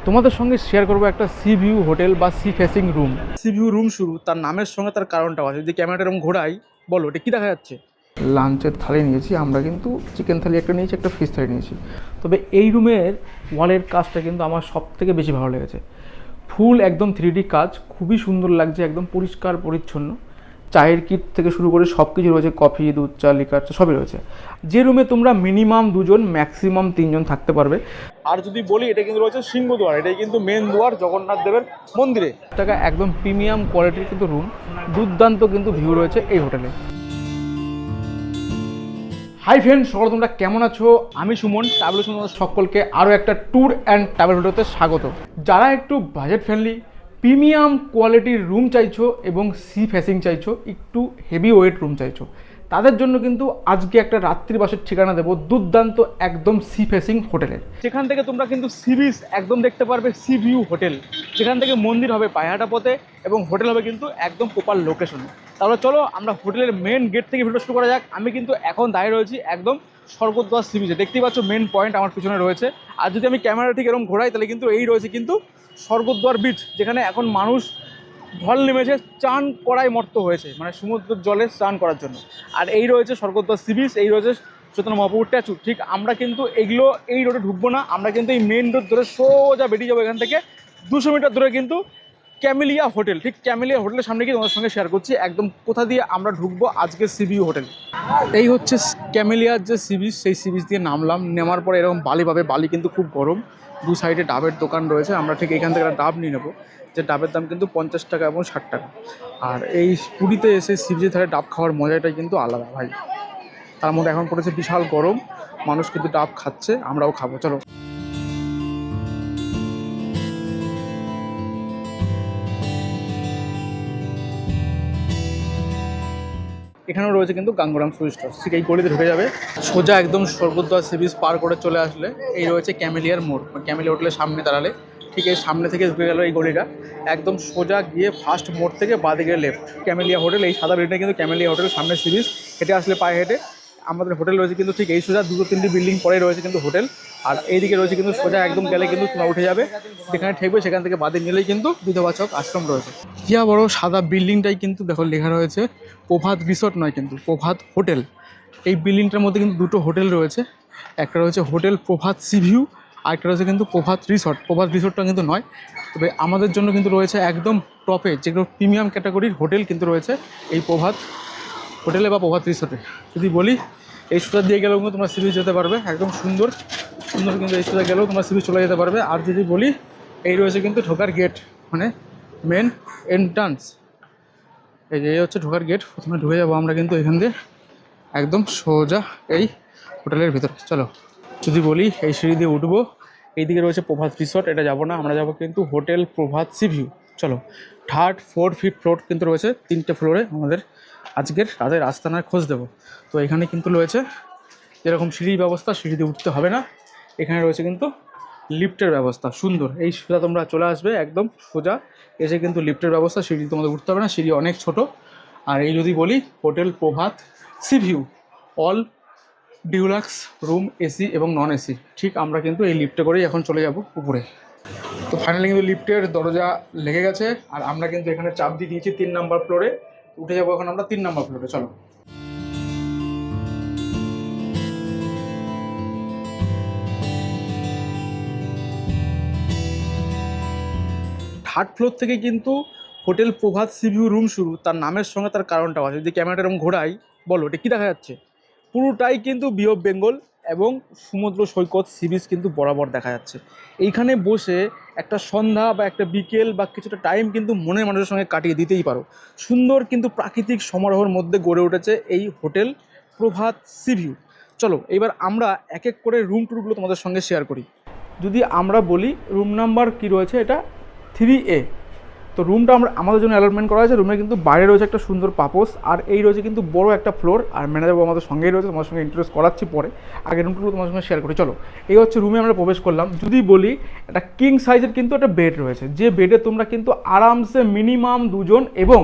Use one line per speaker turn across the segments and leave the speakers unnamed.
তোমাদের সঙ্গে শেয়ার করবো একটা সি ভিউ হোটেল বা sea facing room. C view room শুরু, তার নামের সঙ্গে তার কারণটাও আছে। যদি ক্যামেরাটা এরকম ঘোরাই, বলো এটা কী দেখা যাচ্ছে? লাঞ্চের থালি নিয়েছি আমরা, কিন্তু চিকেন থালি একটা নিয়েছি, একটা ফিশ থালি নিয়েছি। তবে এই রুমের ওয়ালের কাজটা কিন্তু আমার সব থেকে বেশি ভালো লেগেছে। ফুল একদম 3D কাজ, খুবই সুন্দর লাগছে, একদম পরিষ্কার পরিচ্ছন্ন। চায়ের কিট থেকে শুরু করে সব কিছু রয়েছে, কফি, দুধ, চা, লিকার চা সবই রয়েছে। যে রুমে তোমরা মিনিমাম 2 জন ম্যাক্সিমাম 3 জন থাকতে পারবে। আর যদি বলি, এটা কিন্তু রয়েছে সিংহদ্বার, এটাই কিন্তু মেন দুয়ার জগন্নাথ দেবের মন্দিরে। টাকা একদম প্রিমিয়াম কোয়ালিটির কিন্তু রুম, দুর্দান্ত কিন্তু ভিউ রয়েছে এই হোটেলে। হাই ফ্রেন্ড, সকল তোমরা কেমন আছো? আমি সুমন, ট্রাভেল সুমন, সকলকে আরও একটা ট্যুর অ্যান্ড ট্রাভেল ভিডিওতে স্বাগত। যারা একটু বাজেট ফ্রেন্ডলি প্রিমিয়াম কোয়ালিটির রুম চাইছো এবং সি ফেসিং চাইছো, একটু হেভি ওয়েট রুম চাইছো, তাদের জন্য কিন্তু আজকে একটা রাত্রিবাসের ঠিকানা দেবো দুর্দান্ত একদম সি ফেসিং হোটেলের। সেখান থেকে তোমরা কিন্তু সি বিচ একদম দেখতে পারবে, সি ভিউ হোটেল। সেখান থেকে মন্দির হবে পায়হাটা পথে এবং হোটেল হবে কিন্তু একদম প্রপার লোকেশনে। তাহলে চলো আমরা হোটেলের মেন গেট থেকে ভিডিও শুরু করা যাক। আমি কিন্তু এখন দাঁড়িয়ে রয়েছি একদম স্বর্গদ্বার সি বিচে, দেখতেই পাচ্ছ মেন পয়েন্ট আমার পিছনে রয়েছে। আর যদি আমি ক্যামেরা ঠিক এরকম ঘোরাই, তাহলে কিন্তু এই রয়েছে কিন্তু স্বর্গদ্বার বিচ, যেখানে এখন মানুষ ঢল নেমেছে, চান করাই মর্ত হয়েছে, মানে সমুদ্রের জলে স্নান করার জন্য। আর এই রয়েছে স্বর্গদ্বার সি বিচ, এই রয়েছে চৈতন্য মহাপ্রভুর স্ট্যাচু। ঠিক আমরা কিন্তু এগুলো এই রোডে ঢুকবো না, আমরা কিন্তু এই মেন রোড ধরে সোজা বেরিয়ে যাবো। এখান থেকে 200 মিটার ধরে কিন্তু ক্যামেলিয়া হোটেল। ঠিক ক্যামেলিয়া হোটেলের সামনে গিয়ে তোমাদের সঙ্গে শেয়ার করছি একদম কোথা দিয়ে আমরা ঢুকবো আজকে সি ভিউ হোটেল। এই হচ্ছে ক্যামেলিয়ার যে সি বিচ, সেই সি বিচ দিয়ে নামলাম। নেমার পরে এরকম বালি পাবে, বালি কিন্তু খুব গরম। দু সাইডে ডাবের দোকান রয়েছে, আমরা ঠিক এখান থেকে একটা ডাব নিয়ে নেবো, যে ডাবের দাম কিন্তু 50 টাকা এবং 60 টাকা। আর এই পুরীতে এসে সি বিচের ধারে ডাব খাওয়ার মজাটাই কিন্তু আলাদা ভাই। তার মধ্যে এখন পড়েছে বিশাল গরম, মানুষ কিন্তু ডাব খাচ্ছে, আমরাও খাবো। চলো। এখানেও রয়েছে কিন্তু গাঙ্গুরাম সুইট স্টল। ঠিক এই গলিতে ঢুকে যাবে, সোজা একদম স্বর্গদ্বার সি বিচ পার করে চলে আসলে এই রয়েছে ক্যামেলিয়ার মোড়। ক্যামেলিয়া হোটেলের সামনে দাঁড়ালে ঠিক এই সামনে থেকে ঢুকে গেল এই গলিটা, একদম সোজা গিয়ে ফার্স্ট মোড় থেকে বাঁদিকে লেফট ক্যামেলিয়া হোটেল। এই সাদা বিল্ডিংটা কিন্তু ক্যামেলিয়া হোটেলের সামনে সি বিচ। হেঁটে আসলে পায়ে হেঁটে আমাদের হোটেল রয়েছে কিন্তু ঠিক এই সোজা 2-3টি বিল্ডিং পরে রয়েছে কিন্তু হোটেল। আর এইদিকে রয়েছে কিন্তু সোজা একদম গেলে কিন্তু তোমরা উঠে যাবে, যেখানে ঠেকবে সেখান থেকে বাদে নিলেই কিন্তু বিধবাচক আশ্রম রয়েছে। ইয়া বড় সাদা বিল্ডিংটাই কিন্তু দেখো লেখা রয়েছে প্রভাত রিসর্ট, নয় কিন্তু প্রভাত হোটেল। এই বিল্ডিংটার মধ্যে কিন্তু দুটো হোটেল রয়েছে, একটা রয়েছে হোটেল প্রভাত সি ভিউ, আর একটা রয়েছে কিন্তু প্রভাত রিসর্ট। প্রভাত রিসর্টটা কিন্তু নয়, তবে আমাদের জন্য কিন্তু রয়েছে একদম টপে, যেগুলো প্রিমিয়াম ক্যাটাগরির হোটেল কিন্তু রয়েছে এই প্রভাত হোটেলে বা প্রভাত রিসর্টে। যদি বলি এই সোজা দিয়ে গেলেও কিন্তু তোমরা সি বিচ যেতে পারবে, একদম সুন্দর সুন্দর কিন্তু এই সোজা গেলেও তোমরা সি বিচ চলে যেতে পারবে। আর যদি বলি এই রয়েছে কিন্তু ঢোকার গেট, মানে মেন এন্ট্রান্স। এই যে হচ্ছে ঢোকার গেট, প্রথমে ঢুকে যাবো আমরা কিন্তু এখান দিয়ে একদম সোজা এই হোটেলের ভিতরে। চলো। যদি বলি এই সিঁড়ি দিয়ে উঠবো, এইদিকে রয়েছে প্রভাত রিসর্ট, এটা যাবো না, আমরা যাবো কিন্তু হোটেল প্রভাত সি ভিউ। চলো। 3rd 4th 5th ফ্লোর কিন্তু রয়েছে, 3টে ফ্লোরে আমাদের আজকের রাতের আস্তানার খোঁজ দেবো। তো এখানে কিন্তু রয়েছে যেরকম সিঁড়ির ব্যবস্থা, সিঁড়ি দিয়ে উঠতে হবে না। এখানে রয়েছে কিন্তু লিফটের ব্যবস্থা, সুন্দর। এই সোজা তোমরা চলে আসবে একদম সোজা এসে কিন্তু লিফটের ব্যবস্থা, সিঁড়ি তোমাদের উঠতে হবে না, সিঁড়ি অনেক ছোট। আর এই যদি বলি hotel Prabhat sea view all deluxe room, AC এবং নন এসি। ঠিক আমরা কিন্তু এই লিফটে করেই এখন চলে যাব উপরে। তো ফাইনালি কিন্তু লিফটের দরজা লেগে গেছে, আর আমরা কিন্তু এখানে চাপ দিয়ে দিয়েছি 3 নম্বর ফ্লোরে। উঠে যাবো এখন আমরা 3 নম্বর ফ্লোরে। চলো। 3rd ফ্লোর থেকে কিন্তু hotel Prabhat sea view room শুরু, তার নামের সঙ্গে তার কারণটাও আছে। যদি ক্যামেরাটা এরকম ঘোরাই, বলো এটা কী দেখা যাচ্ছে? পুরোটাই কিন্তু বে অফ বেঙ্গল এবং সমুদ্র সৈকত, সি বিচ কিন্তু বরাবর দেখা যাচ্ছে। এইখানে বসে একটা সন্ধ্যা বা একটা বিকেল বা কিছুটা টাইম কিন্তু মনের মানুষের সঙ্গে কাটিয়ে দিতেই পারো। সুন্দর কিন্তু প্রাকৃতিক সমারোহের মধ্যে গড়ে উঠেছে এই হোটেল প্রভাত সি ভিউ। চলো এবার আমরা এক এক করে রুম টুরগুলো তোমাদের সঙ্গে শেয়ার করি। যদি আমরা বলি রুম নাম্বার কি রয়েছে, এটা 3A। তো রুমটা আমাদের জন্য অ্যালটমেন্ট করা হয়েছে। রুমে কিন্তু বাইরে রয়েছে একটা সুন্দর পাপোস, আর এই রয়েছে কিন্তু বড় একটা ফ্লোর। আর ম্যানেজার আমাদের সঙ্গেই রয়েছে, তোমার সঙ্গে ইন্ট্রোডিউস করাচ্ছি পরে। আগে রুমটুকু তোমার সঙ্গে শেয়ার করি। চলো। এই হচ্ছে রুমে আমরা প্রবেশ করলাম। যদি বলি একটা কিং সাইজের কিন্তু একটা বেড রয়েছে, যে বেডে তোমরা কিন্তু আরামসে মিনিমাম 2 জন এবং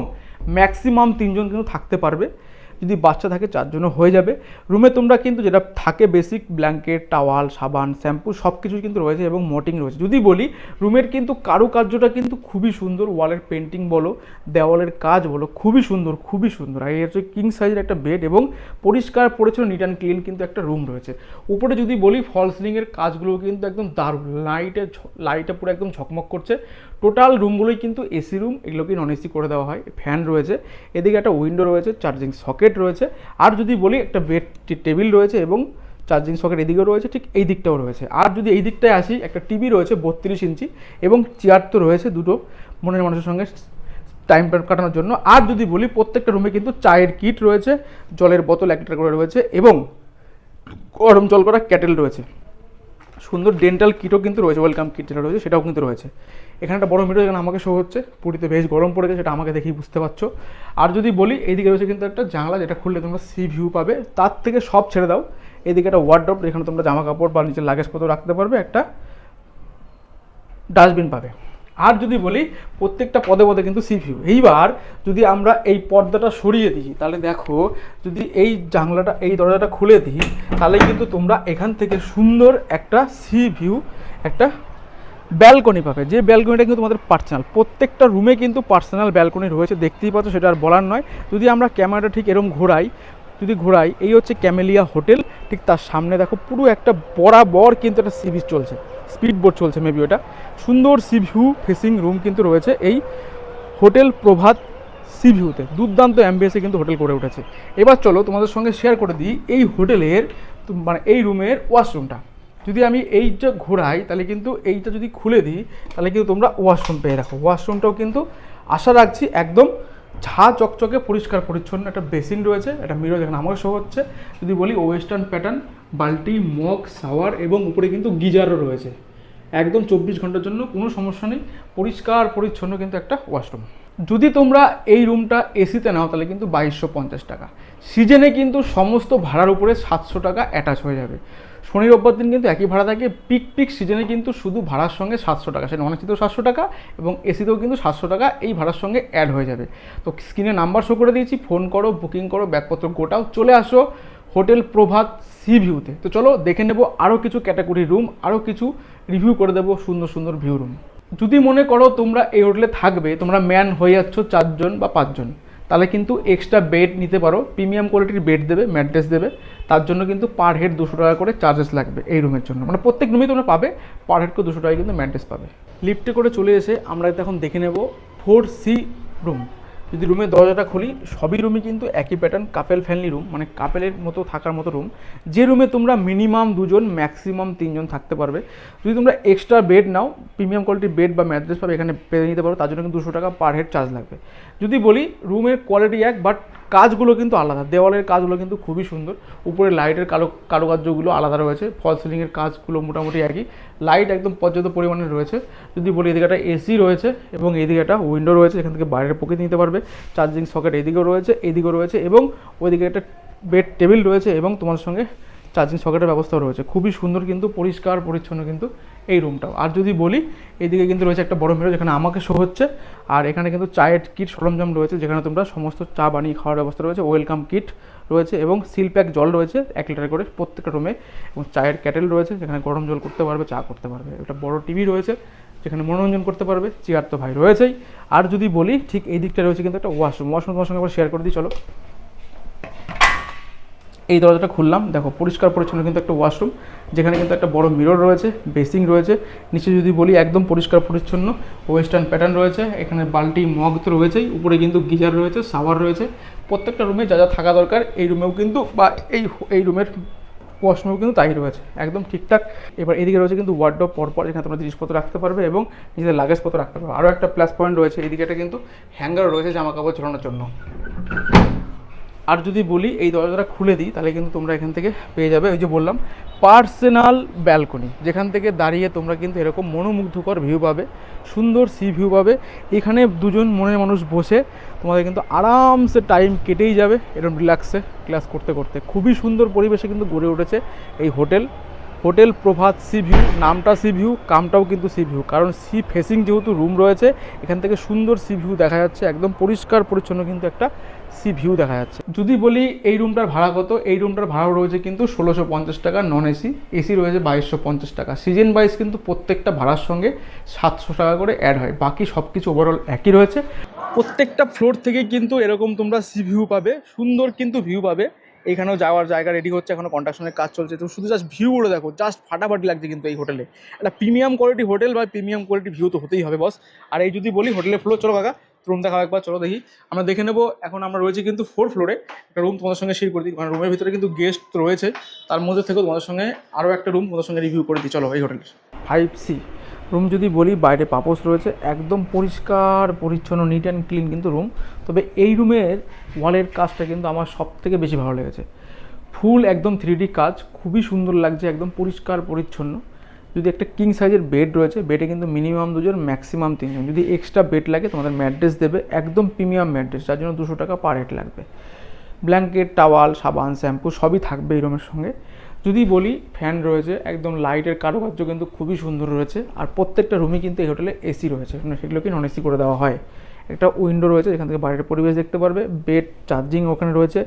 ম্যাক্সিমাম 3 জন কিন্তু থাকতে পারবে। যদি বাচ্চা থাকে 4 জনও হয়ে যাবে। রুমে তোমরা কিন্তু যেটা থাকে বেসিক ব্ল্যাঙ্কেট, টাওয়াল, সাবান, শ্যাম্পু সব কিছুই কিন্তু রয়েছে এবং মোটিং রয়েছে। যদি বলি রুমের কিন্তু কারুকার্যটা কিন্তু খুবই সুন্দর, ওয়ালের পেন্টিং বলো, দেওয়ালের কাজ বলো, খুবই সুন্দর, খুবই সুন্দর। আর এই হচ্ছে কিং সাইজের একটা বেড এবং পরিষ্কার পরিচ্ছন্ন নিট অ্যান্ড ক্লিন কিন্তু একটা রুম রয়েছে। উপরে যদি বলি ফল সিলিংয়ের কাজগুলো কিন্তু একদম দারুণ, লাইটে পুরো একদম ঝকমক করছে। টোটাল রুমগুলোই কিন্তু এসি রুম, এগুলোকে নন এসি করে দেওয়া হয়। ফ্যান রয়েছে, এদিকে একটা উইন্ডো রয়েছে, চার্জিং সকেট রয়েছে। আর যদি বলি একটা বেড টেবিল রয়েছে এবং চার্জিং সকেট এদিকেও রয়েছে, ঠিক এই দিকটাও রয়েছে। আর যদি এই দিকটায় আসি, একটা টিভি রয়েছে 32 ইঞ্চি এবং চেয়ার তো রয়েছে দুটো মনের মানুষের সঙ্গে টাইম কাটানোর জন্য। আর যদি বলি প্রত্যেকটা রুমে কিন্তু চায়ের কিট রয়েছে, জলের বোতল 1 লিটার করে রয়েছে এবং গরম জল করা ক্যাটেল রয়েছে। সুন্দর ডেন্টাল কিটও কিন্তু রয়েছে, ওয়েলকাম কিট যেটা রয়েছে সেটাও কিন্তু রয়েছে। এখানে একটা বড় মিরর এখানে আমাকে শো হচ্ছে, পুরীতে বেশ গরম পড়েছে সেটা আমাকে দেখেই বুঝতে পারছো। আর যদি বলি এইদিকে রয়েছে কিন্তু একটা জানলা, যেটা খুললে তোমরা সি ভিউ পাবে। তার থেকে সব ছেড়ে দাও, এদিকে একটা ওয়ার্ডরোব, যেখানে তোমরা জামা কাপড় বা নিচে লাগেজপত্র রাখতে পারবে, একটা ডাস্টবিন পাবে। আর যদি বলি প্রত্যেকটা পদে পদে কিন্তু সি ভিউ। এইবার যদি আমরা এই পর্দাটা সরিয়ে দিই, তাহলে দেখো যদি এই জানলাটা, এই দরজাটা খুলে দিই, তাহলে কিন্তু তোমরা এখান থেকে সুন্দর একটা সি ভিউ, একটা ব্যালকনি পাবে। যে ব্যালকনিটা কিন্তু তোমাদের পার্সোনাল, প্রত্যেকটা রুমে কিন্তু পার্সোনাল ব্যালকনি রয়েছে, দেখতেই পাচ্ছ, সেটা আর বলার নয়। যদি আমরা ক্যামেরাটা ঠিক এরকম ঘোরাই, এই হচ্ছে ক্যামেলিয়া হোটেল, ঠিক তার সামনে দেখো পুরো একটা বরাবর কিন্তু একটা সি বিচ চলছে, স্পিড বোট চলছে মেবি ওটা। সুন্দর সি ভিউ ফেসিং রুম কিন্তু রয়েছে এই হোটেল প্রভাত সি ভিউতে। দুর্দান্ত অ্যাম্বিয়েন্সে কিন্তু হোটেল করে উঠেছে। এবার চলো তোমাদের সঙ্গে শেয়ার করে দিই এই হোটেলের মানে এই রুমের ওয়াশরুমটা। যদি আমি এইটা ঘোরাই, তাহলে কিন্তু এইটা যদি খুলে দিই, তাহলে কিন্তু তোমরা ওয়াশরুম পেয়ে রাখো। ওয়াশরুমটাও কিন্তু আশা রাখছি একদম ঝা চকচকে পরিষ্কার পরিচ্ছন্ন। একটা বেসিন রয়েছে, একটা মিরর যেখানে আমার শো হচ্ছে। যদি বলি ওয়েস্টার্ন প্যাটার্ন, বালতি, মগ, শাওয়ার এবং উপরে কিন্তু গিজারও রয়েছে। একদম 24 ঘন্টার জন্য কোনো সমস্যা নেই, পরিষ্কার পরিচ্ছন্ন কিন্তু একটা ওয়াশরুম। যদি তোমরা এই রুমটা এসিতে নাও, তাহলে কিন্তু 2250 টাকা। সিজনে কিন্তু সমস্ত ভাড়ার উপরে 700 টাকা অ্যাটাচ হয়ে যাবে। শনি রোববার দিন কিন্তু একই ভাড়া থাকে। পিক সিজনে কিন্তু শুধু ভাড়ার সঙ্গে 700 টাকা, সেটা নন এসিতেও 700 টাকা এবং এসিতেও কিন্তু 700 টাকা এই ভাড়ার সঙ্গে অ্যাড হয়ে যাবে। তো স্ক্রিনে নাম্বার শো করে দিয়েছি, ফোন করো, বুকিং করো, ব্যাগপত্র গোটাও, চলে আসো হোটেল প্রভাত সি ভিউতে। তো চলো দেখে নেবো আরও কিছু ক্যাটাগরি রুম, আরও কিছু রিভিউ করে দেবো সুন্দর সুন্দর ভিউ রুম। যদি মনে করো তোমরা এই হোটেলে থাকবে, তোমরা ম্যান হয়ে যাচ্ছ 4 জন বা 5 জন, তাহলে কিন্তু এক্সট্রা বেড নিতে পারো। প্রিমিয়াম কোয়ালিটির বেড দেবে, ম্যাট্রেস দেবে। তার জন্য কিন্তু পার হেড 200 টাকা করে চার্জেস লাগবে এই রুমের জন্য। মানে প্রত্যেক রুমেই তোমরা পাবে পার হেডকে 200 টাকায় কিন্তু ম্যাট্রেস পাবে। লিফটে করে চলে এসে আমরা এখন দেখে নেব 4C রুম। যদি রুমের দরজাটা খুলি, সবই রুমই কিন্তু একই প্যাটার্ন, কাপেল ফ্যামিলি রুম, মানে কাপেলের মতো থাকার মতো রুম। যে রুমে তোমরা মিনিমাম 2 জন, ম্যাক্সিমাম 3 জন থাকতে পারবে। যদি তোমরা এক্সট্রা বেড নাও, প্রিমিয়াম কোয়ালিটির বেড বা ম্যাট্রেস পাবে এখানে পেয়ে নিতে পারো। তার জন্য কিন্তু 200 টাকা পার হেড চার্জ লাগবে। যদি বলি রুমের কোয়ালিটি এক, বাট কাজগুলো কিন্তু আলাদা। দেওয়ালের কাজগুলো কিন্তু খুবই সুন্দর, উপরে লাইটের কারুকার্যগুলো আলাদা রয়েছে, ফল সিলিংয়ের কাজগুলো মোটামুটি একই, লাইট একদম পর্যাপ্ত পরিমাণে রয়েছে। যদি বলি এদিকে একটা এসি রয়েছে এবং এদিকে একটা উইন্ডো রয়েছে, এখান থেকে বাইরের প্রকৃতি নিতে পারবে। চার্জিং সকেট এদিকেও রয়েছে, এদিকেও রয়েছে এবং ওইদিকে একটা বেড টেবিল রয়েছে এবং তোমার সঙ্গে চার্জিং সকেটের ব্যবস্থাও রয়েছে। খুবই সুন্দর কিন্তু পরিষ্কার পরিচ্ছন্ন কিন্তু এই রুমটাও। আর যদি বলি এইদিকে কিন্তু রয়েছে একটা বড় মিরর, যেখানে আমাকে শো হচ্ছে। আর এখানে কিন্তু চায়ের কিট সরঞ্জাম রয়েছে, যেখানে তোমরা সমস্ত চা বানিয়ে খাওয়ার ব্যবস্থা রয়েছে। ওয়েলকাম কিট রয়েছে এবং সিল প্যাক জল রয়েছে 1 লিটার করে প্রত্যেকটা রুমে, এবং চায়ের ক্যাটেল রয়েছে যেখানে গরম জল করতে পারবে, চা করতে পারবে। একটা বড় টিভি রয়েছে যেখানে মনোরঞ্জন করতে পারবে। চেয়ার তো ভাই রয়েছেই। আর যদি বলি ঠিক এই দিকটা রয়েছে কিন্তু একটা ওয়াশরুম তোমার সঙ্গে আবার শেয়ার করে দিই, চলো। এই দরজাটা খুললাম, দেখো পরিষ্কার পরিচ্ছন্ন কিন্তু একটা ওয়াশরুম, যেখানে কিন্তু একটা বড় মিরর রয়েছে, বেসিং রয়েছে। নিচে যদি বলি একদম পরিষ্কার পরিচ্ছন্ন ওয়েস্টার্ন প্যাটার্ন রয়েছে। এখানে বালতি, মগ তো রয়েছেই, উপরে কিন্তু গিজার রয়েছে, শাওয়ার রয়েছে। প্রত্যেকটা রুমে যা যা থাকা দরকার এই রুমেও কিন্তু, বা এই রুমের ওয়াশরুমেও কিন্তু তাই রয়েছে, একদম ঠিকঠাক। এবার এদিকে রয়েছে কিন্তু ওয়ার্ডরোব পরপর, যেখানে তোমরা জিনিসপত্র রাখতে পারবে এবং নিজেদের লাগেজপত্র রাখতে পারবে। আরও একটা প্লাস পয়েন্ট রয়েছে, এদিকে একটা কিন্তু হ্যাঙ্গার রয়েছে জামা কাপড় ঝোলানোর জন্য। আর যদি বলি এই দরজাটা খুলে দিই, তাহলে কিন্তু তোমরা এখান থেকে পেয়ে যাবে ওই যে বললাম পার্সোনাল ব্যালকনি, যেখান থেকে দাঁড়িয়ে তোমরা কিন্তু এরকম মনোমুগ্ধকর ভিউ পাবে, সুন্দর সি ভিউ পাবে। এখানে 2 জন মনের মানুষ বসে তোমাদের কিন্তু আরামসে টাইম কেটেই যাবে এরকম রিল্যাক্সে ক্লাস করতে করতে। খুবই সুন্দর পরিবেশে কিন্তু গড়ে উঠেছে এই হোটেল প্রভাত সি ভিউ। নামটা সি ভিউ, কামটাও কিন্তু সি ভিউ, কারণ সি ফেসিং যেহেতু রুম রয়েছে, এখান থেকে সুন্দর সি ভিউ দেখা যাচ্ছে। একদম পরিষ্কার পরিচ্ছন্ন কিন্তু একটা সি ভিউ দেখা যাচ্ছে। যদি বলি এই রুমটার ভাড়া কত, এই রুমটার ভাড়া রয়েছে কিন্তু 1650 টাকা নন এসি, এসি রয়েছে 2250 টাকা। সিজন ওয়াইজ কিন্তু প্রত্যেকটা ভাড়ার সঙ্গে 700 টাকা করে অ্যাড হয়, বাকি সব কিছু ওভারঅল একই রয়েছে। প্রত্যেকটা ফ্লোর থেকে কিন্তু এরকম তোমরা সি ভিউ পাবে, সুন্দর কিন্তু ভিউ পাবে। এইখানেও যাওয়ার জায়গা রেডি হচ্ছে, এখনো কন্ট্রাকশনের কাজ চলছে। তো শুধু জাস্ট ভিউগুলো দেখো, জাস্ট ফাটাফাটি লাগছে কিন্তু এই হোটেলে। একটা প্রিমিয়াম কোয়ালিটি হোটেল বা প্রিমিয়াম কোয়ালিটি ভিউ তো হতেই হবে বস। আর এই যদি বলি হোটেলের ফ্লোর, চলো কাকা রুম দেখাও একবার, চলো দেখি। আমরা দেখে নেবো। এখন আমরা রয়েছি কিন্তু 4th ফ্লোরে। একটা রুম তোমাদের সঙ্গে শেয়ার করে দিই, কারণ রুমের ভিতরে কিন্তু গেস্ট রয়েছে, তার মধ্যে থেকেও তোমাদের সঙ্গে আরও একটা রুম তোমাদের সঙ্গে রিভিউ করে দিই। চলো এই হোটেলের 5C রুম যদি বলি, বাইরে পাপোস রয়েছে, একদম পরিষ্কার পরিচ্ছন্ন, নিট অ্যান্ড ক্লিন কিন্তু রুম। তবে এই রুমের ওয়ালের কাজটা কিন্তু আমার সব থেকে বেশি ভালো লেগেছে। ফুল একদম 3D কাজ, খুবই সুন্দর লাগছে, একদম পরিষ্কার পরিচ্ছন্ন। যদি একটা কিং সাইজের বেড রয়েছে, বেডে কিন্তু মিনিমাম 2 জন, ম্যাক্সিমাম 3 জন। যদি এক্সট্রা বেড লাগে তোমাদের ম্যাট্রেস দেবে, একদম প্রিমিয়াম ম্যাট্রেস, যার জন্য 200 টাকা পার হেড লাগবে। ব্ল্যাঙ্কেট, টাওয়াল, সাবান, শ্যাম্পু সবই থাকবে এই রুমের সঙ্গে। যদি বলি ফ্যান রয়েছে, একদম লাইটের কারুকার্য কিন্তু খুবই সুন্দর রয়েছে। আর প্রত্যেকটা রুমে কিন্তু এই হোটেলে এসি রয়েছে, সেগুলোকে নন এসি করে দেওয়া হয়। একটা উইন্ডো রয়েছে যেখান থেকে বাইরের পরিবেশ দেখতে পারবে। বেড, চার্জিং ওখানে রয়েছে,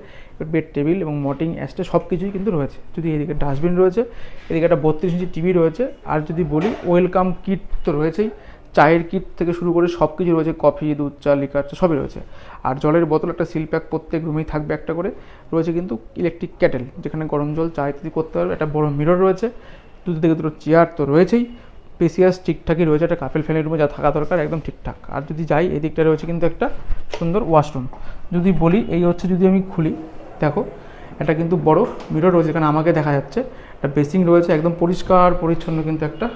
বেড টেবিল এবং মটিং অ্যাস্টে সব কিছুই কিন্তু রয়েছে। যদি এদিকে ডাস্টবিন রয়েছে, এদিকে একটা 32 ইঞ্চি টিভি রয়েছে। আর যদি বলি ওয়েলকাম কিট তো রয়েছেই, চায়ের কিট থেকে শুরু করে সব কিছু রয়েছে, কফি, দুধ, চা, লিকার চা সবই রয়েছে। আর জলের বোতল, একটা সিল প্যাক প্রত্যেক রুমেই থাকবে একটা করে। রয়েছে কিন্তু ইলেকট্রিক কেটেল, যেখানে গরম জল, চা ইত্যাদি করতে পারবে। একটা বড় মিরর রয়েছে, দুটো থেকে দুটো চেয়ার তো রয়েছেই। পেসিয়াস ঠিকঠাকই রয়েছে, একটা কাপেল ফ্যানের রুমে যা থাকা দরকার একদম ঠিকঠাক। আর যদি যাই, এদিকটা রয়েছে কিন্তু একটা সুন্দর ওয়াশরুম। যদি বলি এই হচ্ছে, যদি আমি খুলি দেখো, এটা কিন্তু বড় মিরর রয়েছে, এখানে আমাকে দেখা যাচ্ছে। একটা বেসিং রয়েছে, একদম পরিষ্কার পরিচ্ছন্ন কিন্তু একটা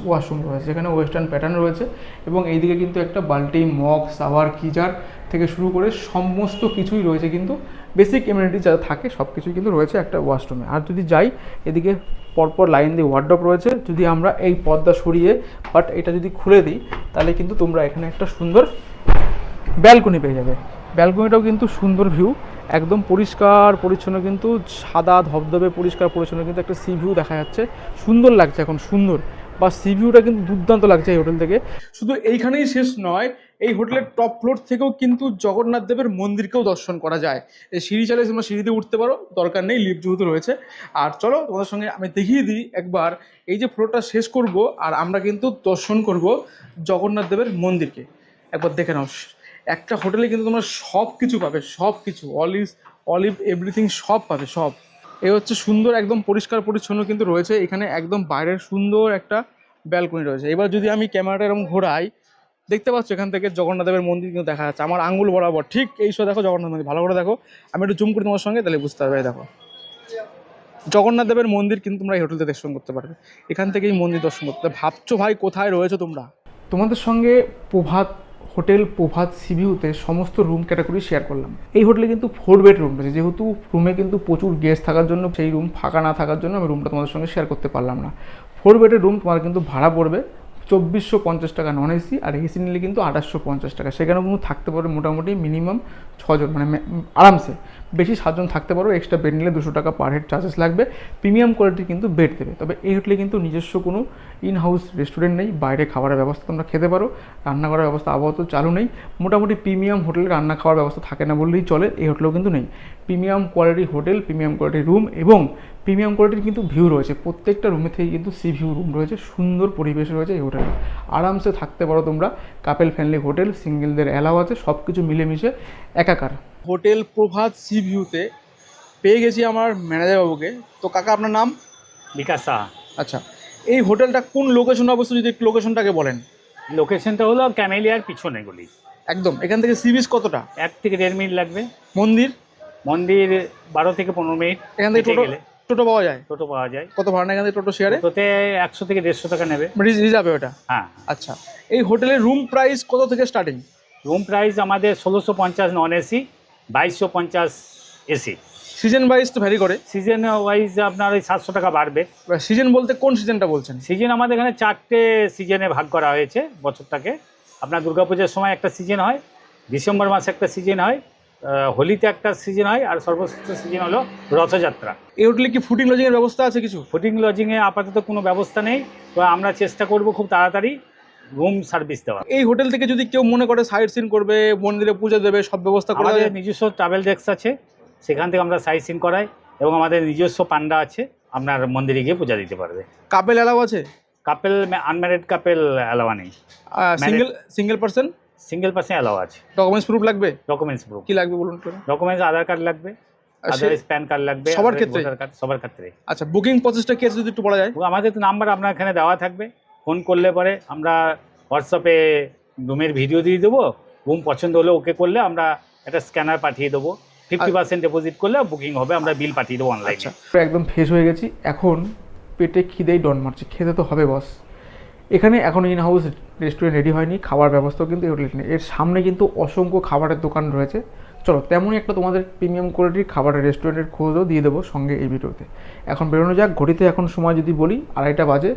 ওয়াশরুম রয়েছে, যেখানে ওয়েস্টার্ন প্যাটার্ন রয়েছে। এবং এইদিকে কিন্তু একটা বালতি, মগ, শাওয়ার, গিজার থেকে শুরু করে সমস্ত কিছুই রয়েছে কিন্তু বেসিক এমিউনিটি যা থাকে সব কিছুই কিন্তু রয়েছে একটা ওয়াশরুমে। আর যদি যাই, এদিকে পরপর লাইন দিয়ে ওয়ার্ডরোব রয়েছে। যদি আমরা এই পর্দা সরিয়ে বাট এটা যদি খুলে দিই, তাহলে কিন্তু তোমরা এখানে একটা সুন্দর ব্যালকনি পেয়ে যাবে। ব্যালকনিটাও কিন্তু সুন্দর ভিউ, একদম পরিষ্কার পরিচ্ছন্ন, কিন্তু সাদা ধবধবে পরিষ্কার পরিচ্ছন্ন কিন্তু একটা সি ভিউ দেখা যাচ্ছে। সুন্দর লাগছে এখন, সুন্দর বা সি ভিউটা কিন্তু দুর্দান্ত লাগছে এই হোটেল থেকে। শুধু এইখানেই শেষ নয়, এই হোটেলের টপ ফ্লোর থেকেও কিন্তু জগন্নাথ দেবের মন্দিরকেও দর্শন করা যায়। এই সিঁড়ি চালে তোমরা সিঁড়িতে উঠতে পারো, দরকার নেই, লিফট যেহেতু রয়েছে। আর চলো তোমাদের সঙ্গে আমি দেখিয়ে দিই একবার, এই যে ফ্লোরটা শেষ করব আর আমরা কিন্তু দর্শন করব জগন্নাথ দেবের মন্দিরকে। একবার দেখে নাও, একটা হোটেলে কিন্তু তোমরা সব কিছু পাবে, সব কিছু, অলিভ এভরিথিং সব পাবে, সব। এই হচ্ছে সুন্দর, একদম পরিষ্কার পরিচ্ছন্ন কিন্তু রয়েছে এখানে, একদম বাইরের সুন্দর একটা ব্যালকনি রয়েছে। এবার যদি আমি ক্যামেরাটা এরকম ঘোরাই, দেখতে পাচ্ছ এখান থেকে জগন্নাথ দেবের মন্দির কিন্তু দেখা যাচ্ছে আমার আঙ্গুল বরাবর। ঠিক এই সব দেখো জগন্নাথ মন্দির, ভালো করে দেখো, আমি একটু জুম করি তোমার সঙ্গে, তাহলে বুঝতে পারবে। দেখো জগন্নাথ দেবের মন্দির কিন্তু তোমরা এই হোটেলতে দর্শন করতে পারবে, এখান থেকেই মন্দির দর্শন করতে। ভাবছো ভাই কোথায় রয়েছে তোমরা? তোমাদের সঙ্গে প্রভাত হোটেল, প্রভাত সি ভিউতে সমস্ত রুম ক্যাটাগরি শেয়ার করলাম। এই হোটেলে কিন্তু 4 বেড রুম রয়েছে, যেহেতু রুমে কিন্তু প্রচুর গেস্ট থাকার জন্য, সেই রুম ফাঁকা না থাকার জন্য আমি রুমটা তোমাদের সঙ্গে শেয়ার করতে পারলাম না। 4 বেডের রুম তোমার কিন্তু ভাড়া পড়বে 2450 টাকা নন এসি, আর এসি নিলে কিন্তু 2850 টাকা। সেখানেও কিন্তু থাকতে পারবে মোটামুটি মিনিমাম 6 জন, মানে আরামসে। বেশি 7 জন থাকতে পারো, এক্সট্রা বেড নিলে 200 টাকা পার হেড চার্জেস লাগবে। প্রিমিয়াম কোয়ালিটির কিন্তু বেড দেবে। তবে এই হোটেলে কিন্তু নিজস্ব কোনো ইন হাউস রেস্টুরেন্ট নেই, বাইরে খাবারের ব্যবস্থা তোমরা খেতে পারো, রান্না করার ব্যবস্থা আপাতত চালু নেই। মোটামুটি প্রিমিয়াম হোটেলে রান্না খাওয়ার ব্যবস্থা থাকে না বললেই চলে, এই হোটেলেও কিন্তু নেই। প্রিমিয়াম কোয়ালিটি হোটেল, প্রিমিয়াম কোয়ালিটির রুম এবং প্রিমিয়াম কোয়ালিটির কিন্তু ভিউ রয়েছে। প্রত্যেকটা রুমে থেকে কিন্তু সি ভিউ রুম রয়েছে, সুন্দর পরিবেশ রয়েছে এই হোটেলে, আরামসে থাকতে পারো তোমরা। কাপেল ফ্রেন্ডলি হোটেল, সিঙ্গেলদের অ্যালাউ আছে, সব কিছু মিলেমিশে একাকার। হোটেল প্রভাত সি ভিউতে পেয়ে গেছি আমার ম্যানেজার বাবুকে। তো কাকা আপনার নাম?
বিকাশ সাহা।
আচ্ছা, এই হোটেলটা কোন লোকেশনে অবস্থিত, যদি একটু লোকেশনটাকে বলেন।
লোকেশনটা হলো ক্যামেলিয়ার পিছনে গলি,
একদম। এখান থেকে সি বিচ কতটা?
1 থেকে 1.5 মিনিট লাগবে।
মন্দির?
মন্দির 12 থেকে 15 মিনিট।
এখান থেকে টোটো পাওয়া যায়?
টোটো পাওয়া যায়।
কত ভাড়া নেয় এখান থেকে টোটো শেয়ারে?
টোটোতে 100 থেকে 150 টাকা নেবে,
রিজার্ভে ওটা?
হ্যাঁ।
আচ্ছা, এই হোটেলের রুম প্রাইস কত থেকে স্টার্টিং?
রুম প্রাইস আমাদের 1650 non AC, 2250 AC.
Season wise তো ভ্যারি করে?
সিজন ওয়াইজ আপনার ওই 700 টাকা বাড়বে।
সিজন বলতে কোন সিজনটা বলছেন?
সিজন আমাদের এখানে 4টে সিজনে ভাগ করা হয়েছে বছরটাকে। আপনার দুর্গাপূজার সময় একটা সিজন হয়, ডিসেম্বর মাসে একটা সিজন হয়, হোলিতে একটা সিজন হয়, আর সর্বশ্রেষ্ঠ সিজন হলো রথযাত্রা।
এই হোটেলে কি ফুডিং লজিংয়ের ব্যবস্থা আছে কিছু?
ফুডিং লজিংয়ে আপাতত কোনো ব্যবস্থা নেই, তো আমরা চেষ্টা করব খুব তাড়াতাড়ি রুম সার্ভিস দেওয়া।
এই হোটেল থেকে যদি কেউ মনে করে সাইট সিন করবে, মন্দিরে পুজো দেবে, সব ব্যবস্থা করে
আমাদের নিজস্ব ট্রাভেল ডেস্ক আছে, সেখান থেকে আমরা সাইট সিন করাই এবং আমাদের নিজস্ব পান্ডা আছে, আপনার মন্দিরে গিয়ে পূজা দিতে পারবে।
কাপেল অ্যালাউ আছে?
কাপেল আনম্যারিড কাপেল অ্যালাওয়া নেই।
সিঙ্গেল পার্সন
অ্যালাও আছে।
ডকুমেন্টস প্রুফ লাগবে?
ডকুমেন্টস প্রুফ
কি লাগবে বলুন?
ডকুমেন্টস আধার কার্ড লাগবে, আদারওয়াইজ প্যান কার্ড লাগবে
সবার ক্ষেত্রে?
সবার ক্ষেত্রে।
আচ্ছা, বুকিং প্রসেসটা কি আছে যদি একটু বলা যায়?
আমাদের তো নাম্বার আপনার এখানে দেওয়া থাকবে, ফোন করলে পরে আমরা হোয়াটসঅ্যাপে রুমের ভিডিও দিয়ে দেবো, রুম পছন্দ হলে ওকে করলে আমরা একটা স্ক্যানার পাঠিয়ে দেবো, 50% ডিপোজিট করলে বুকিং হবে, আমরা বিল পাঠিয়ে দেবো অনলাইনে।
একদম ফ্রেশ হয়ে গেছি, এখন পেটে খিদেই ডন মারছে, খেতে তো হবে বস। এখানে এখন ইন হাউস রেস্টুরেন্ট রেডি হয়নি, খাবার ব্যবস্থাও কিন্তু এই হোটেলে নেই। এর সামনে কিন্তু অসংখ্য খাবারের দোকান রয়েছে। চলো তেমনই একটা তোমাদের প্রিমিয়াম কোয়ালিটির খাবারের রেস্টুরেন্টের খোঁজও দিয়ে দেবো সঙ্গে এই ভিডিওতে। এখন বেরোনো যাক। ঘড়িতে এখন সময় যদি বলি 2:30 বাজে।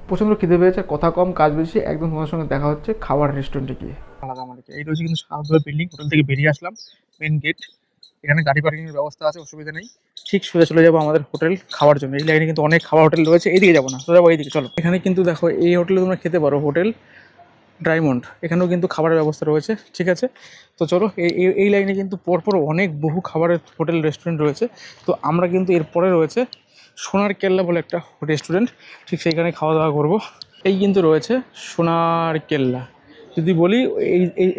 প্রচণ্ড খিদে পেয়েছে, কথা কম কাজ বেশি। একদম তোমাদের সঙ্গে দেখা হচ্ছে খাবার রেস্টুরেন্টে গিয়ে। আলাদা মানে এই রয়েছে কিন্তু সাদা বিল্ডিং, হোটেল থেকে বেরিয়ে আসলাম, মেন গেট। এখানে গাড়ি পার্কিংয়ের ব্যবস্থা আছে, অসুবিধা নেই। ঠিক সোজা চলে যাবো আমাদের হোটেল খাওয়ার জন্য। এই লাইনে কিন্তু অনেক খাবার হোটেল রয়েছে, এইদিকে যাবো না, সোজা যাবো এইদিকে। চলো, এখানে কিন্তু দেখো এই হোটেলে তোমরা খেতে পারো, হোটেল ডায়মন্ড। এখানেও কিন্তু খাবারের ব্যবস্থা রয়েছে, ঠিক আছে। তো চলো, এই লাইনে কিন্তু পরপর অনেক বহু খাবারের হোটেল রেস্টুরেন্ট রয়েছে। তো আমরা কিন্তু এরপরে রয়েছে সোনার কেল্লা বলে একটা রেস্টুরেন্ট, ঠিক সেইখানে খাওয়া দাওয়া করবো। এই কিন্তু রয়েছে সোনার কেল্লা। যদি বলি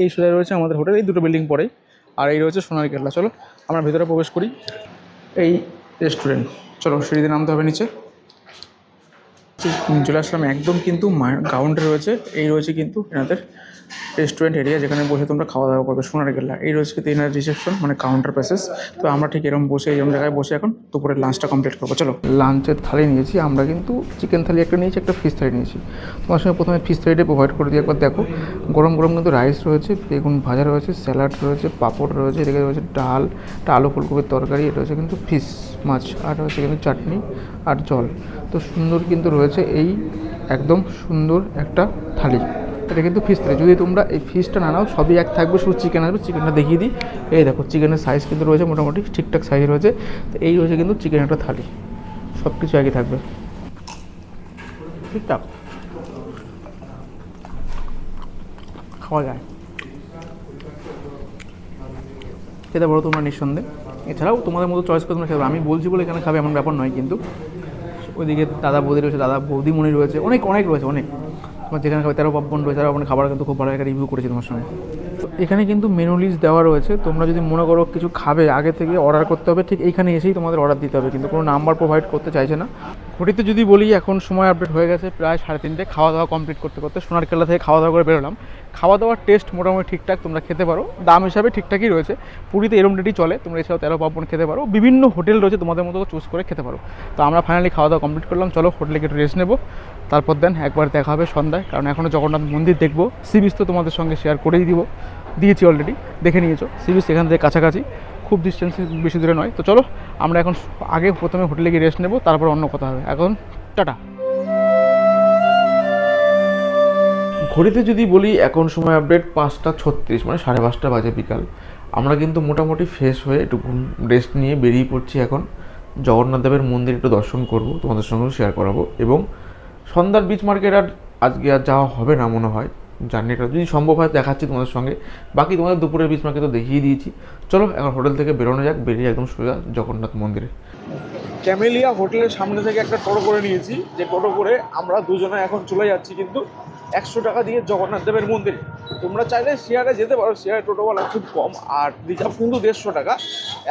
এই সোজা রয়েছে আমাদের হোটেল, এই দুটো বিল্ডিং পরেই, আর এই রয়েছে সোনার কেল্লা। চলো আমরা ভেতরে প্রবেশ করি। এই রেস্টুরেন্ট, চলো সিঁড়িতে নামতে হবে নিচে। চলে আসলাম একদম কিন্তু গ্রাউন্ডে রয়েছে। এই রয়েছে কিন্তু এনাদের রেস্টুরেন্ট এরিয়া, যেখানে বসে তোমরা খাওয়া দাওয়া করবে, সোনার কেল্লা। এই রয়েছে কিন্তু এনার রিসেপশন, মানে কাউন্টার প্যাসেজ। তো আমরা ঠিক এরকম বসে এরকম জায়গায় বসে এখন দুপুরের লাঞ্চটা কমপ্লিট করবো। চলো, লাঞ্চের থালি নিয়েছি আমরা, কিন্তু চিকেন থালি একটা নিয়েছি, একটা ফিশ থালি নিয়েছি। তোমার সঙ্গে প্রথমে ফিশ থালিটা প্রোভাইড করে দিই, একবার দেখো। গরম গরম কিন্তু রাইস রয়েছে, বেগুন ভাজা রয়েছে, স্যালাড রয়েছে, পাঁপড় রয়েছে, এদিকে রয়েছে ডাল, একটা আলু ফুলকপির তরকারি, এটা রয়েছে কিন্তু ফিশ মাছ, আর রয়েছে কিন্তু চাটনি আর জল। তো সুন্দর কিন্তু রয়েছে এই একদম সুন্দর একটা থালি। এটা কিন্তু ফিশ থালি। যদি তোমরা এই ফিশটা না নাও, সবই এক থাকবে, শুধু চিকেন আসবে। চিকেনটা দেখিয়ে দিই, এই দেখো চিকেনের সাইজ কিন্তু রয়েছে মোটামুটি ঠিকঠাক সাইজ রয়েছে। তো এই রয়েছে কিন্তু চিকেন একটা থালি, সব কিছু একই থাকবে, ঠিকঠাক খাওয়া যায়। খেতে পারো তোমরা নিঃসন্দেহে। এছাড়াও তোমাদের মতো চয়েস করে তোমরা খেতে পারো। আমি বলছি বলে এখানে খাবে এমন ব্যাপার নয় কিন্তু। ওইদিকে দাদা বৌদি রয়েছে, দাদা বৌদিমণি রয়েছে, অনেক রয়েছে, অনেক। তোমার যেখানে খাবে 13 পার্বণ রয়েছে, আর ওখানে খাবার কিন্তু খুব ভালো একটা রিভিউ করেছি তোমার সঙ্গে। তো এখানে কিন্তু মেনু লিস্ট দেওয়া রয়েছে। তোমরা যদি মনে করো কিছু খাবে, আগে থেকে অর্ডার করতে হবে, ঠিক এইখানে এসেই তোমাদের অর্ডার দিতে হবে, কিন্তু কোনো নাম্বার প্রোভাইড করতে চাইছে না। ঘড়িতে যদি বলি এখন সময় আপডেট হয়ে গেছে প্রায় 3:30। খাওয়া দাওয়া কমপ্লিট করতে করতে সোনার কেল্লা থেকে খাওয়া দাওয়া করে বেরোলাম। খাওয়া দাওয়ার টেস্ট মোটামুটি ঠিকঠাক, তোমরা খেতে পারো, দাম হিসাবে ঠিকঠাকই রয়েছে। পুরীতে এরম রেটই চলে। তোমরা এছাড়াও 13 পার্বণ খেতে পারো, বিভিন্ন হোটেল রয়েছে, তোমাদের মতো চুজ করে খেতে পারো। তো আমরা ফাইনালি খাওয়া দাওয়া কমপ্লিট করলাম। চলো হোটেলে একটু রেস্ট নেবো, তারপর দেন একবার দেখা হবে সন্ধ্যায়, কারণ এখনও জগন্নাথ মন্দির দেখবো। সি বিচ তো তোমাদের সঙ্গে শেয়ার করেই দিয়েছি অলরেডি, দেখে নিয়েছো। সি বিচ এখান থেকে কাছাকাছি, খুব ডিস্টেন্স বেশি দূরে নয়। তো চলো আমরা এখন আগে প্রথমে হোটেলে গিয়ে রেস্ট নেবো, তারপর অন্য কথা হবে। এখন টাটা। ঘড়িতে যদি বলি এখন সময় আপডেট 5:36, মানে 5:30 বাজে বিকাল। আমরা কিন্তু মোটামুটি ফ্রেশ হয়ে একটু রেস্ট নিয়ে বেরিয়ে পড়ছি। এখন জগন্নাথ দেবের মন্দির একটু দর্শন করব, তোমাদের সঙ্গেও শেয়ার করাবো। এবং সন্ধ্যার বিচ মার্কেট আজকে আর যাওয়া হবে না মনে হয়, জার্নিটা যদি সম্ভব হয় দেখাচ্ছি তোমাদের সঙ্গে। বাকি তোমাদের দুপুরের বিচ মার্কেট তো দেখিয়ে দিয়েছি। চলো এখন হোটেল থেকে বেরোনো যাক, বেরিয়ে একদম সোজা জগন্নাথ মন্দিরে। ক্যামেলিয়া হোটেলের সামনে থেকে একটা টোটো করে নিয়েছি, যে টোটো করে আমরা দুজনে এখন চলে যাচ্ছি কিন্তু 100 টাকা দিয়ে জগন্নাথ দেবের মন্দিরে। তোমরা চাইলে শেয়ারে যেতে পারো, শেয়ারে টোটোওয়ালা খুব কম, আর রিজার্ভ কিন্তু 150 টাকা।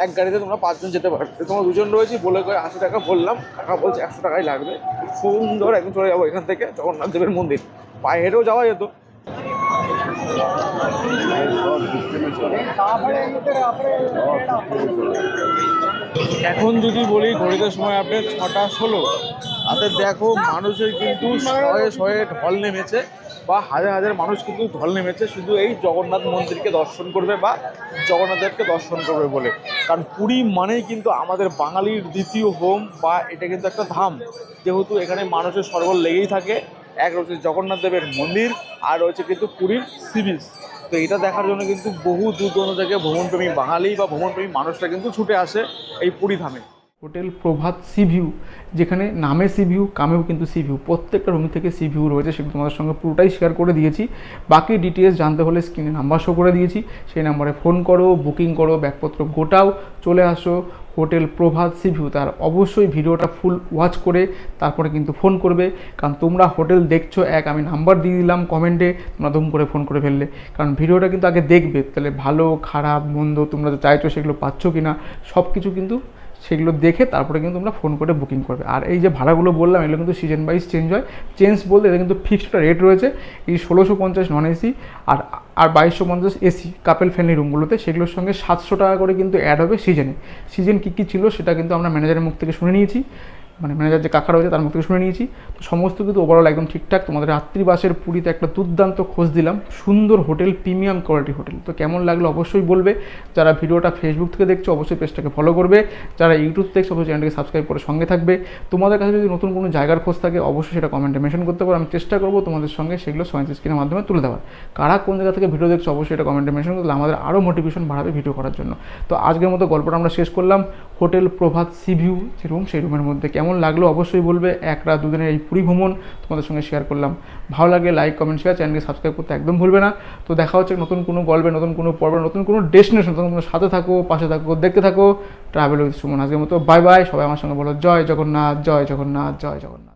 এক গাড়িতে তোমরা 5 জন যেতে পারো। তোমরা দুজন রয়েছি বলে করে 80 টাকা বললাম, টাকা বলছে 100 টাকাই লাগবে। সুন্দর একদম চলে যাবো এখান থেকে জগন্নাথ দেবের মন্দির। পায়ে হেঁটেও যাওয়া যেত। এখন যদি বলি ঘড়িতে সময় আপডেট 6:16। তাতে দেখো মানুষের কিন্তু শয়ে ঢল নেমেছে, বা হাজার মানুষ কিন্তু ঢল নেমেছে শুধু এই জগন্নাথ মন্দিরকে দর্শন করবে বা জগন্নাথদেরকে দর্শন করবে বলে। কারণ পুরী মানেই কিন্তু আমাদের বাঙালির দ্বিতীয় হোম, বা এটা কিন্তু একটা ধাম, যেহেতু এখানে মানুষের সরগোল লেগেই থাকে। এক রয়েছে জগন্নাথ দেবের মন্দির, আর রয়েছে কিন্তু পুরীর সি বিচ। তো এটা দেখার জন্য কিন্তু বহু দূর দূরান্ত থেকে ভ্রমণপ্রেমী বাঙালি বা ভ্রমণপ্রেমী মানুষরা কিন্তু ছুটে আসে এই পুরী ধামে। হোটেল প্রভাত সি ভিউ, যেখানে নামে সি ভিউ কামেও কিন্তু সি ভিউ, প্রত্যেকটা রুম থেকে সি ভিউ রয়েছে, সেগুলো তোমাদের সঙ্গে পুরোটাই শেয়ার করে দিয়েছি। বাকি ডিটেলস জানতে হলে স্ক্রিনে নাম্বার শো করে দিয়েছি, সেই নাম্বারে ফোন করো, বুকিং করো, ব্যাগপত্র গোটাও, চলে আসো হোটেল প্রভাত সি ভিউ। তার অবশ্যই ভিডিওটা ফুল ওয়াচ করে তারপরে কিন্তু ফোন করবে, কারণ তোমরা হোটেল দেখছো আমি নাম্বার দিয়ে দিলাম কমেন্টে, তোমরা ধুম করে ফোন করে ফেললে, কারণ ভিডিওটা কিন্তু আগে দেখবে, তাহলে ভালো খারাপ মন্দ তোমরা যে চাইছো সেগুলো পাচ্ছ কি না সব কিছু কিন্তু সেগুলো দেখে তারপরে কিন্তু তোমরা ফোন করে বুকিং করবে। আর এই যে ভাড়াগুলো বললাম এগুলো কিন্তু সিজন ওয়াইজ চেঞ্জ হয়, চেঞ্জ বলতে এটা কিন্তু ফিক্সড রেট রয়েছে। এই 1650 নন এসি আর 2250 এসি কাপেল ফ্রেন্ডলি রুমগুলোতে, সেগুলোর সঙ্গে 700 টাকা করে কিন্তু অ্যাড হবে সিজনে। সিজন কী কী ছিল সেটা কিন্তু আমরা ম্যানেজারের মুখ থেকে শুনে নিয়েছি, মানে ম্যানেজার যে কাকা রয়েছে তার মুখ থেকে শুনে নিয়েছি। তো সমস্ত কিন্তু ওভারঅল একদম ঠিকঠাক। তোমাদের রাত্রিবাসের পুরীতে একটা দুর্দান্ত খোঁজ দিলাম, সুন্দর হোটেল, প্রিমিয়াম কোয়ালিটি হোটেল। তো কেমন লাগলো অবশ্যই বলবে। যারা ভিডিওটা ফেসবুক থেকে দেখছো অবশ্যই পেজটাকে ফলো করবে, যারা ইউটিউব দেখছো অবশ্যই চ্যানেলটাকে সাবস্ক্রাইব করে সঙ্গে থাকবে। তোমাদের কাছে যদি নতুন কোনো জায়গার খোঁজ থাকে অবশ্যই সেটা কমেন্টে মেনশন করতে পারো, আমি চেষ্টা করবো তোমাদের সঙ্গে সেগুলো সয়েন্স স্ক্রিনের মাধ্যমে তুলে দেওয়ার। কারা কোন জায়গা থেকে ভিডিও দেখছো অবশ্যই এটা কমেন্টে মেনশন করলে আমাদের আরও মোটিভেশন বাড়াবে ভিডিও করার জন্য। তো আজকের মতো গল্পটা আমরা শেষ করলাম হোটেল প্রভাত সি ভিউ যে রুম, সেই রুমের মধ্যে কেমন লাগলো অবশ্যই বলবে। এক রাত দুদিনের এই পুরী ভ্রমণ তোমাদের সঙ্গে শেয়ার করলাম। ভালো লাগে লাইক কমেন্ট শেয়ার, চ্যানেলকে সাবস্ক্রাইব করতে একদম ভুলবে না। তো দেখা হচ্ছে নতুন কোনো গল্পে, নতুন কোনো পর্বে, নতুন কোনো ডেস্টিনেশন। তখন তোমরা সাথে থাকো, পাশে থাকো, দেখতে থাকো ট্রাভেল উইথ সুমন। আজকের মতো বাই বাই। সবাই আমার সঙ্গে বলো জয় জগন্নাথ, জয় জগন্নাথ, জয় জগন্নাথ।